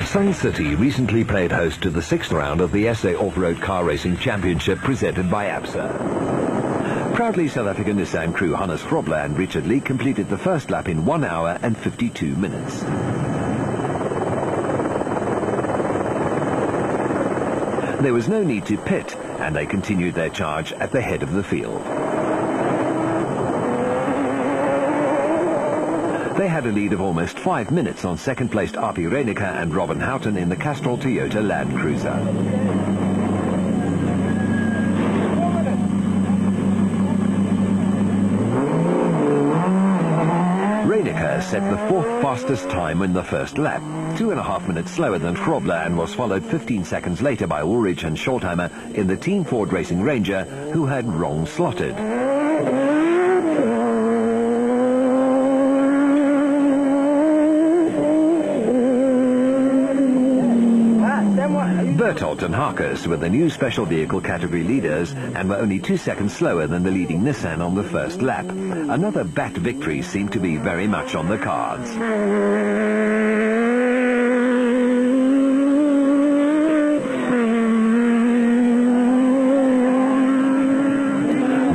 Sun City recently played host to the 6th round of the SA Off-Road Car Racing Championship presented by ABSA. Proudly South African Nissan crew Hannes Grobler and Richard Lee completed the first lap in 1 hour and 52 minutes. There was no need to pit, and they continued their charge at the head of the field. They had a lead of almost 5 minutes on second-placed Api Reiniger and Robin Houghton in the Castrol Toyota Land Cruiser. Reiniger set the 4th fastest time in the first lap, 2.5 minutes slower than Grobler, and was followed 15 seconds later by Ulrich and Schortheimer in the Team Ford Racing Ranger, who had wrong slotted. Berthold and Harkes were the new special vehicle category leaders and were only 2 seconds slower than the leading Nissan on the first lap. Another BAT victory seemed to be very much on the cards.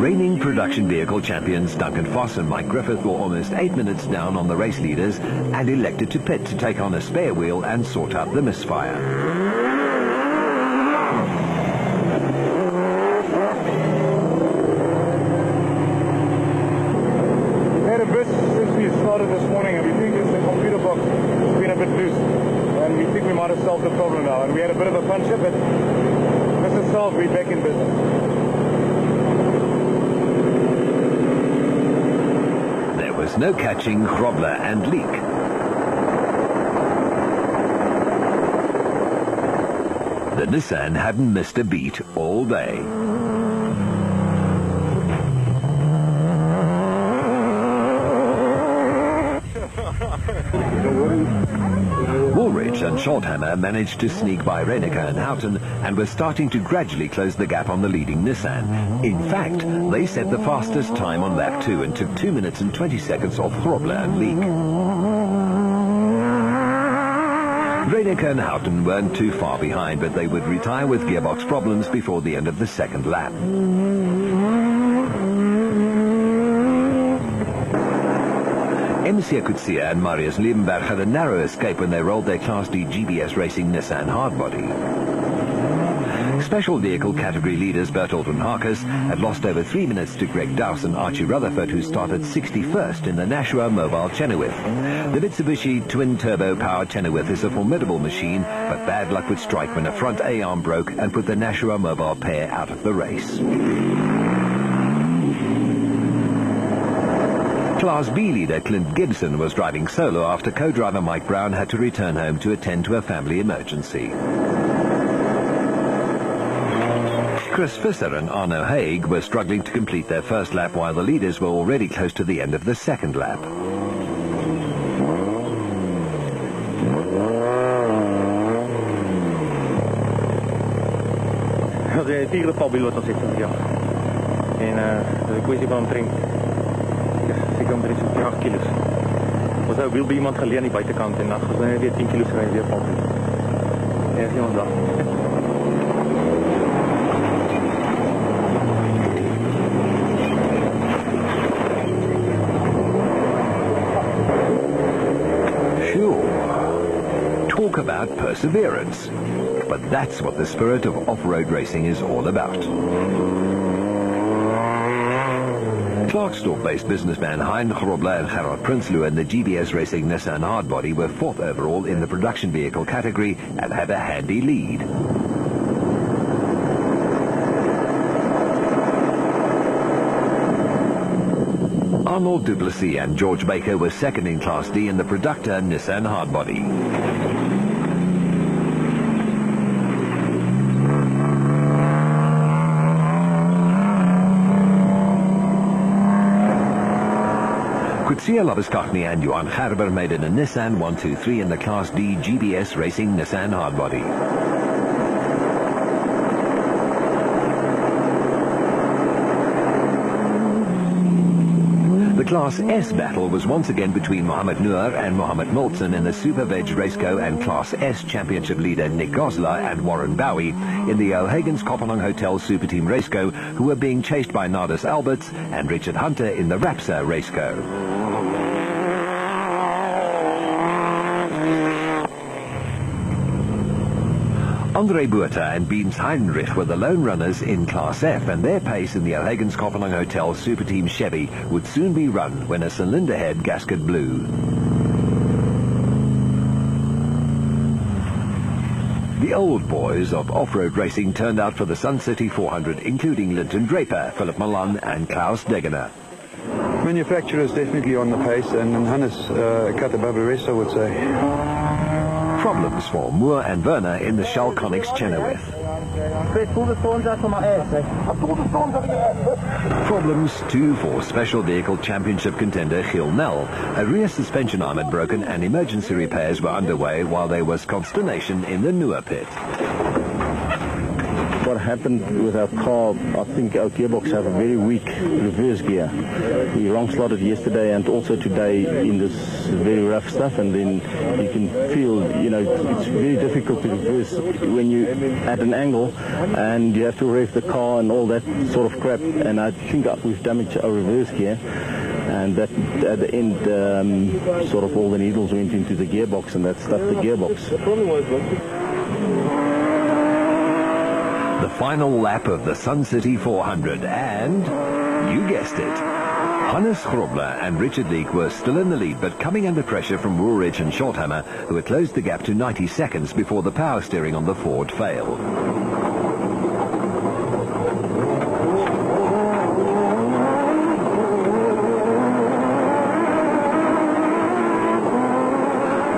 Reigning production vehicle champions Duncan Foss and Mike Griffith were almost 8 minutes down on the race leaders and elected to pit to take on a spare wheel and sort out the misfire. Since we started this morning, and we think it's the computer box has been a bit loose, and we think we might have solved the problem now. And we had a bit of a punch-up, but this is solved. We're back in business. There was no catching Grobler and Leek. The Nissan hadn't missed a beat all day. Woolrich and Schortheimer managed to sneak by Reiniger and Houghton and were starting to gradually close the gap on the leading Nissan. In fact, they set the fastest time on lap 2 and took 2 minutes and 20 seconds off Grobler and Leek. Reiniger and Houghton weren't too far behind, but they would retire with gearbox problems before the end of the second lap. MC Kutsia and Marius Liebenberg had a narrow escape when they rolled their Class D GBS Racing Nissan hardbody. Special vehicle category leaders Berthold and Harkes had lost over 3 minutes to Greg Dowse and Archie Rutherford, who started 61st in the Nashua Mobile Chenoweth. The Mitsubishi twin-turbo powered Chenoweth is a formidable machine, but bad luck would strike when a front A-arm broke and put the Nashua Mobile pair out of the race. Class B leader Clint Gibson was driving solo after co-driver Mike Brown had to return home to attend to a family emergency. Chris Visser and Arno Haig were struggling to complete their first lap, while the leaders were already close to the end of the second lap. De tiere Paul tot zit ja. En de kwestie van omtrent seker omtrent so 8 kilos. Ons nou wil by iemand geleer aan die buitekant en dan gaan hy weer 10 kilos ry weer Paul. Ja, sien ons daar. Talk about perseverance. But that's what the spirit of off-road racing is all about. Klerksdorp-based businessman Hein Grobler and Gerard Prinsloo in the GBS Racing Nissan hardbody were 4th overall in the production vehicle category and had a handy lead. Arnold Duplessis and George Baker were 2nd in Class D in the Productor Nissan hardbody. Kutsia Labuschagne and Johan Gerber made it a Nissan 123 in the Class D GBS Racing Nissan hardbody. The Class Class S battle was once again between Mohamed Noor and Mohamed Milton in the Super Veg Raceco and Class S Championship leader Nick Goslar and Warren Bowie in the O'Hagan's Kopanang Hotel Super Team Raceco, who were being chased by Nardus Alberts and Richard Hunter in the Rapsa Raceco. Andre Buerta and Beams Heinrich were the lone runners in Class F, and their pace in the O'Hagan's Kopanang Hotel Super Team Chevy would soon be run when a cylinder head gasket blew. The old boys of off-road racing turned out for the Sun City 400, including Linton Draper, Philip Milan and Klaus Degener. Manufacturers definitely on the pace, and Hannes cut above the rest, I would say. Problems for Moore and Werner in the Shell Connex Chenoweth. Problems too for Special Vehicle Championship contender Gil Nel. A rear suspension arm had broken and emergency repairs were underway while there was consternation in the Noor pit. What happened with our car, I think our gearbox have a very weak reverse gear. We long slotted yesterday and also today in this very rough stuff, and then you can feel, it's very difficult to reverse when you're at an angle and you have to rev the car and all that sort of crap, and I think we've damaged our reverse gear. And that at the end, sort of all the needles went into the gearbox and that stuffed the gearbox. The final lap of the Sun City 400, and you guessed it, Hannes Grobler and Richard Leek were still in the lead, but coming under pressure from Woolridge and Shorthammer, who had closed the gap to 90 seconds before the power steering on the Ford failed.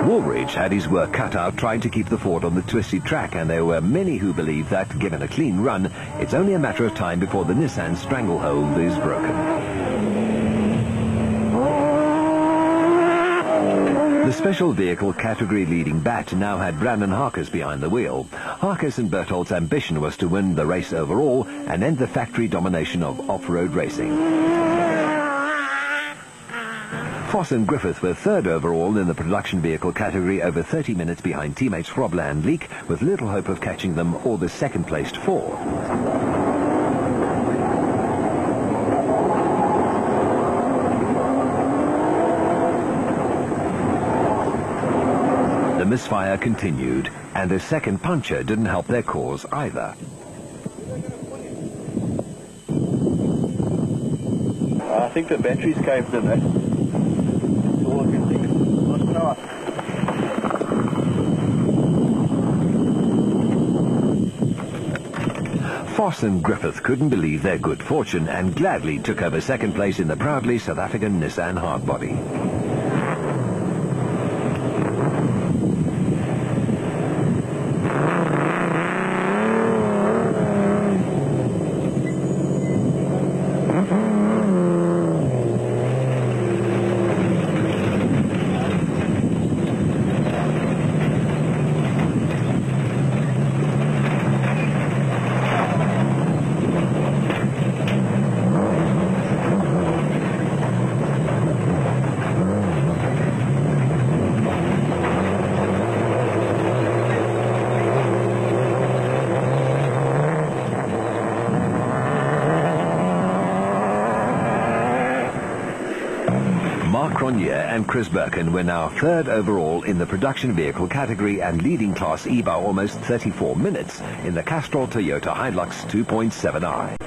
Woolridge had his work cut out trying to keep the Ford on the twisty track, and there were many who believed that, given a clean run, it's only a matter of time before the Nissan stranglehold is broken. The special vehicle category leading bat now had Brandon Harkes behind the wheel. Harkes and Berthold's ambition was to win the race overall and end the factory domination of off-road racing. Foss and Griffith were third overall in the production vehicle category, over 30 minutes behind teammates Grobler and Leek, with little hope of catching them or the second-placed four. The misfire continued, and a second puncture didn't help their cause either. I think the batteries caved in there. Foss and Griffith couldn't believe their good fortune and gladly took over second place in the proudly South African Nissan hardbody. Mark Cronje and Chris Birkin were now third overall in the production vehicle category and leading Class E by almost 34 minutes in the Castrol Toyota Hilux 2.7i.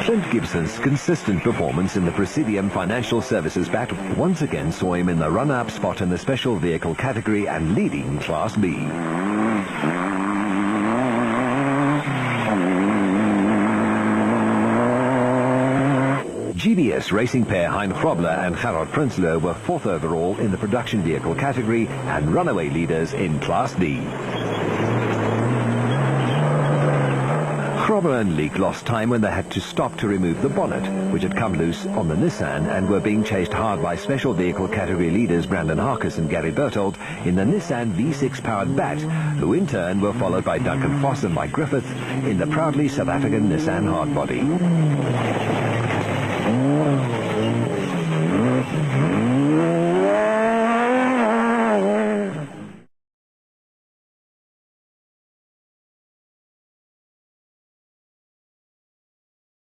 Clint Gibson's consistent performance in the Presidium Financial Services bat once again saw him in the runner-up spot in the special vehicle category and leading Class B. GBS racing pair Hein Grobler and Gerard Prinsloo were fourth overall in the production vehicle category and runaway leaders in Class D. Cromwell and Leake lost time when they had to stop to remove the bonnet, which had come loose on the Nissan and were being chased hard by special vehicle category leaders Brandon Harkis and Gary Bertold in the Nissan V6-powered Bat, who in turn were followed by Duncan Foss and Mike Griffith in the proudly South African Nissan hardbody.